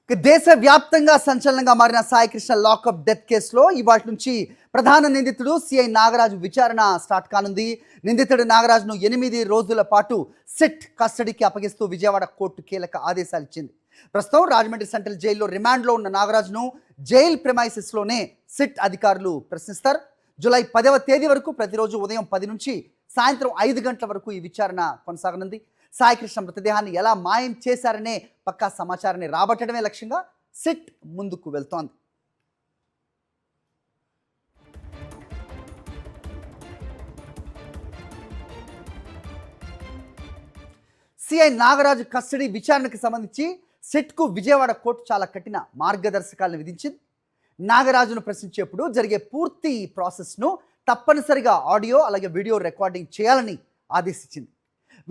దేశవ్యాప్తంగా సంచలనంగా మారిన సాయికృష్ణ లాకప్ డెత్ కేసులో ఇవాటి నుంచి ప్రధాన నిందితుడు సిఐ నాగరాజు విచారణ స్టార్ట్ కానుంది. నిందితుడు నాగరాజును 8 రోజుల పాటు సిట్ కస్టడీకి అప్పగిస్తూ విజయవాడ కోర్టు కీలక ఆదేశాలు ఇచ్చింది. ప్రస్తుతం రాజమండ్రి సెంట్రల్ జైల్లో రిమాండ్లో ఉన్న నాగరాజును జైల్ ప్రెమైసెస్లోనే సిట్ అధికారులు ప్రశ్నిస్తారు. జూలై 10వ తేదీ వరకు ప్రతిరోజు ఉదయం 10 నుంచి సాయంత్రం 5 గంటల వరకు ఈ విచారణ కొనసాగనుంది. సాయికృష్ణ మృతదేహాన్ని ఎలా మాయం చేశారనే పక్కా సమాచారాన్ని రాబట్టడమే లక్ష్యంగా సిట్ ముందుకు వెళ్తోంది. సిఐ నాగరాజు కస్టడీ విచారణకు సంబంధించి సిట్కు విజయవాడ కోర్టు చాలా కఠిన మార్గదర్శకాలను విధించింది. నాగరాజును ప్రశ్నించేప్పుడు జరిగే పూర్తి ప్రాసెస్ను తప్పనిసరిగా ఆడియో అలాగే వీడియో రికార్డింగ్ చేయాలని ఆదేశించింది.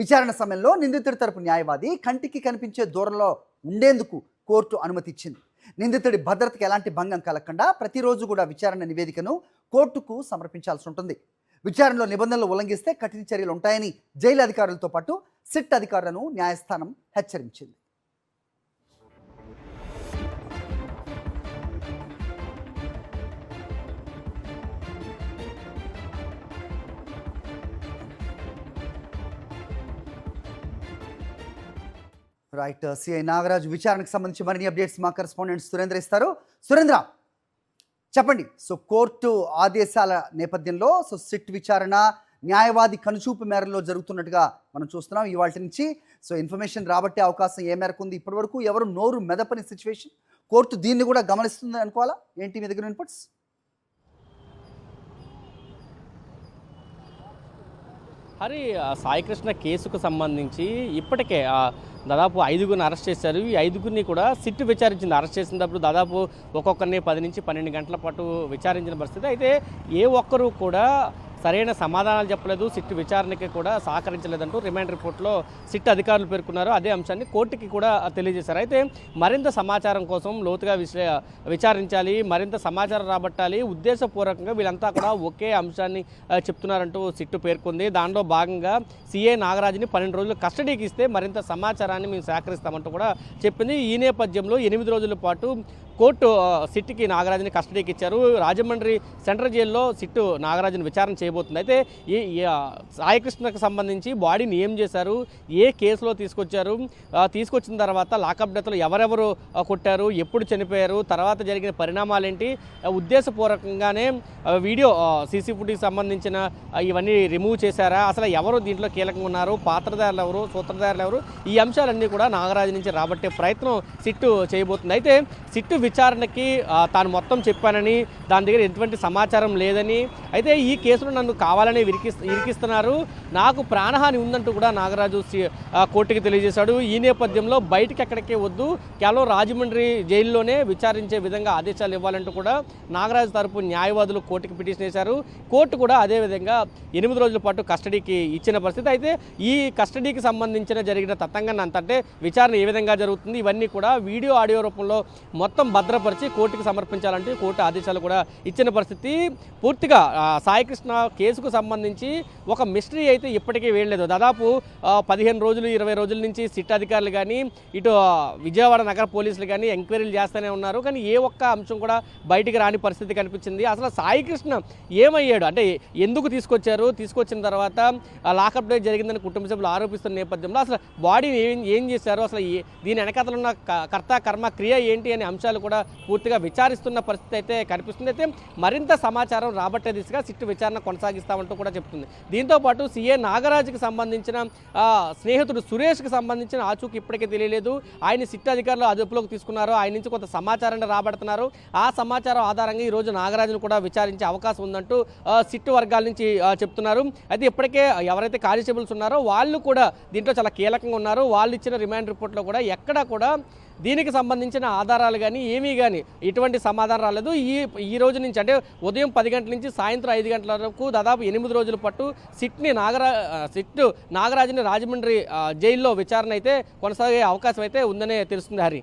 విచారణ సమయంలో నిందితుడి తరపు న్యాయవాది కంటికి కనిపించే దూరంలో ఉండేందుకు కోర్టు అనుమతి ఇచ్చింది. నిందితుడి భద్రతకు ఎలాంటి భంగం కలగకుండా ప్రతిరోజు కూడా విచారణ నివేదికను కోర్టుకు సమర్పించాల్సి ఉంటుంది. విచారణలో నిబంధనలు ఉల్లంఘిస్తే కఠిన చర్యలు ఉంటాయని జైలు అధికారులతో పాటు సిట్ అధికారులను న్యాయస్థానం హెచ్చరించింది. రైట్, సిఐ నాగరాజు విచారణకు సంబంధించి మరిన్ని అప్డేట్స్ మా కరెస్పాండెంట్ సురేంద్ర ఇస్తారు. సురేంద్ర, చెప్పండి. కోర్టు ఆదేశాల నేపథ్యంలో సిట్ విచారణ న్యాయవాది కనుచూపు మేరలో జరుగుతున్నట్టుగా మనం చూస్తున్నాం ఇవాళ నుంచి. ఇన్ఫర్మేషన్ రాబట్టే అవకాశం ఏ మేరకు ఉంది? ఇప్పటి వరకు ఎవరు నోరు మెదపని సిచ్యువేషన్, కోర్టు దీన్ని కూడా గమనిస్తుంది అనుకోవాలా? ఏంటి మీ దగ్గర ఇన్పుట్స్? హరి, సాయికృష్ణ కేసుకు సంబంధించి ఇప్పటికే దాదాపు 5గురిని అరెస్ట్ చేశారు. ఈ 5గురిని కూడా సిట్ విచారించింది. అరెస్ట్ చేసినప్పుడు దాదాపు ఒక్కొక్కరిని 10 నుంచి 12 గంటల పాటు విచారించిన పరిస్థితి. అయితే ఏ ఒక్కరూ కూడా సరైన సమాధానాలు చెప్పలేదు, సిట్ విచారణకి కూడా సహకరించలేదంటూ రిమాండ్ రిపోర్ట్లో సిట్ అధికారులు పేర్కొన్నారు. అదే అంశాన్ని కోర్టుకి కూడా తెలియజేశారు. అయితే మరింత సమాచారం కోసం లోతుగా విచారించాలి, మరింత సమాచారం రాబట్టాలి, ఉద్దేశపూర్వకంగా వీళ్ళంతా కూడా ఒకే అంశాన్ని చెప్తున్నారంటూ సిట్టు పేర్కొంది. దానిలో భాగంగా సిఐ నాగరాజుని 12 రోజులు కస్టడీకి ఇస్తే మరింత సమాచారాన్ని మేము సేకరిస్తామంటూ కూడా చెప్పింది. ఈ నేపథ్యంలో 8 రోజుల పాటు కోర్టు సిట్కి నాగరాజుని కస్టడీకి ఇచ్చారు. రాజమండ్రి సెంట్రల్ జైల్లో సిట్టు నాగరాజుని విచారణ చేయబోతుంది. అయితే ఈ సాయికృష్ణకు సంబంధించి బాడీని ఏం చేశారు, ఏ కేసులో తీసుకొచ్చిన తర్వాత లాకప్ డెత్లో ఎవరెవరు కొట్టారు, ఎప్పుడు చనిపోయారు, తర్వాత జరిగిన పరిణామాలేంటి, ఉద్దేశపూర్వకంగానే వీడియో సీసీ ఫుటేజ్ సంబంధించిన ఇవన్నీ రిమూవ్ చేశారా, అసలు ఎవరు దీంట్లో కీలకంగా ఉన్నారు, పాత్రధారులు ఎవరు, సూత్రధారులు ఎవరు, ఈ అంశాలన్నీ కూడా నాగరాజు నుంచి రాబట్టే ప్రయత్నం సిట్టు చేయబోతుంది. అయితే సిట్టు విచారణకి తాను మొత్తం చెప్పానని, దాని దగ్గర ఎటువంటి సమాచారం లేదని, అయితే ఈ కేసులో నన్ను కావాలని ఇరికిస్తున్నారు, నాకు ప్రాణహాని ఉందంటూ కూడా నాగరాజు కోర్టుకి తెలియజేశాడు. ఈ నేపథ్యంలో బయటికి ఎక్కడికే వద్దు, కేవలం రాజమండ్రి జైల్లోనే విచారించే విధంగా ఆదేశాలు ఇవ్వాలంటూ కూడా నాగరాజు తరపు న్యాయవాదులు కోర్టుకి పిటిషన్ వేశారు. కోర్టు కూడా అదేవిధంగా 8 రోజుల పాటు కస్టడీకి ఇచ్చిన పరిస్థితి. అయితే ఈ కస్టడీకి సంబంధించిన జరిగిన తతంగాన్ని అంటే విచారణ ఏ విధంగా జరుగుతుంది, ఇవన్నీ కూడా వీడియో ఆడియో రూపంలో మొత్తం భద్రపరిచి కోర్టుకి సమర్పించాలంటే కోర్టు ఆదేశాలు కూడా ఇచ్చిన పరిస్థితి. పూర్తిగా సాయికృష్ణ కేసుకు సంబంధించి ఒక మిస్టరీ అయితే ఇప్పటికీ వేయలేదు. దాదాపు 15 రోజులు 20 రోజుల నుంచి సిట్ అధికారులు కానీ ఇటు విజయవాడ నగర పోలీసులు కానీ ఎంక్వైరీలు చేస్తూనే ఉన్నారు. కానీ ఏ ఒక్క అంశం కూడా బయటికి రాని పరిస్థితి కనిపించింది. అసలు సాయికృష్ణ ఏమయ్యాడు, అంటే ఎందుకు తీసుకొచ్చిన తర్వాత లాకప్ డేట్ జరిగిందని కుటుంబ సభ్యులు ఆరోపిస్తున్న నేపథ్యంలో అసలు బాడీని ఏం చేశారు, అసలు దీని వెనకాతలు ఉన్న కర్త కర్మ క్రియ ఏంటి అనే అంశాలు కూడా పూర్తిగా విచారిస్తున్న పరిస్థితి అయితే కనిపిస్తుంది. అయితే మరింత సమాచారం రాబట్టే దిశగా సిట్టు విచారణ కొనసాగిస్తామంటూ కూడా చెప్తుంది. దీంతోపాటు సిఏ నాగరాజుకి సంబంధించిన స్నేహితుడు సురేష్కి సంబంధించిన ఆచూకీ ఇప్పటికే తెలియలేదు. ఆయన సిట్ అధికారులు అదుపులోకి తీసుకున్నారు, ఆయన నుంచి కొంత సమాచారాన్ని రాబడుతున్నారు. ఆ సమాచారం ఆధారంగా ఈరోజు నాగరాజును కూడా విచారించే అవకాశం ఉందంటూ సిట్టు వర్గాల నుంచి చెప్తున్నారు. అయితే ఇప్పటికే ఎవరైతే కానిస్టేబుల్స్ ఉన్నారో వాళ్ళు కూడా దీంట్లో చాలా కీలకంగా ఉన్నారు. వాళ్ళు ఇచ్చిన రిమాండ్ రిపోర్ట్లో కూడా ఎక్కడా కూడా దీనికి సంబంధించిన ఆధారాలు కానీ ఏమీ కానీ ఎటువంటి సమాధానం రాలేదు. ఈ రోజు నుంచి అంటే ఉదయం 10 గంటల నుంచి సాయంత్రం 5 గంటల వరకు దాదాపు 8 రోజుల పాటు సిట్టు నాగరాజుని రాజమండ్రి జైల్లో విచారణ అయితే కొనసాగే అవకాశం అయితే ఉందనే తెలుస్తుంది. హరి.